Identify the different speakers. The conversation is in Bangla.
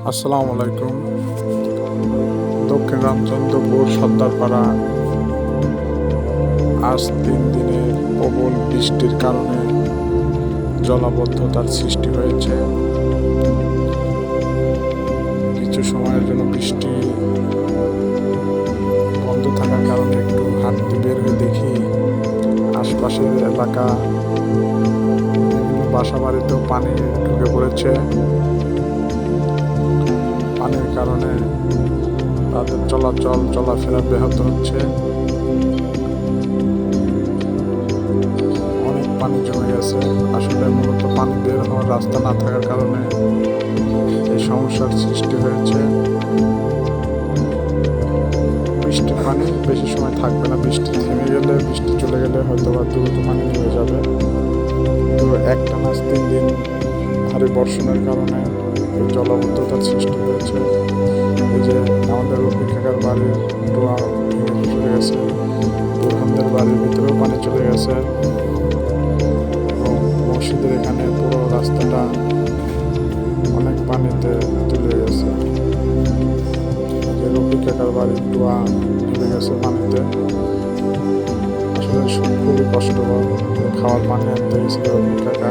Speaker 1: আসসালামু আলাইকুম। দক্ষিণ রামচন্দ্রপুর সর্দারপাড়া আজ 3 দিনের প্রবল বৃষ্টির কারণে জলাবদ্ধতার সৃষ্টি হয়েছে। কিছু সময়ের জন্য বৃষ্টি বন্ধ থাকার কারণে একটু হাঁটতে বের হয়ে দেখি আশপাশের এলাকা বিভিন্ন বাসা বাড়িতেও পানি ঢুকে পড়েছে। পানির কারণে তাদের চলাফেরা ব্যাহত হচ্ছে। অনেক পানি জমে গেছে। আসলে মূলত পানি বের হওয়ার রাস্তা না থাকার কারণে এই সমস্যার সৃষ্টি হয়েছে। বৃষ্টির পানি বেশি সময় থাকবে না। বৃষ্টি থেমে গেলে, বৃষ্টি চলে গেলে হয়তো বা দ্রুত পানি নেমে যাবে। তো একটানা 3 দিন ভারী বর্ষণের কারণে এই জলাবদ্ধতার সৃষ্টি হয়েছে। এই যে আমাদের রফিক কাকার বাড়ির ডোয়া ভেঙে চলে গেছে, বুরহানদের বাড়ির ভিতরেও পানি চলে গেছে এবং মসজিদের এখানে পুরো রাস্তাটা অনেক পানিতে তুলে গেছে। রফিক কাকার বাড়ির ডোয়া চলে গেছে পানিতে। আসলে খুবই কষ্টকর। খাওয়ার পানি আনতে গেছিল রফিক কাকা।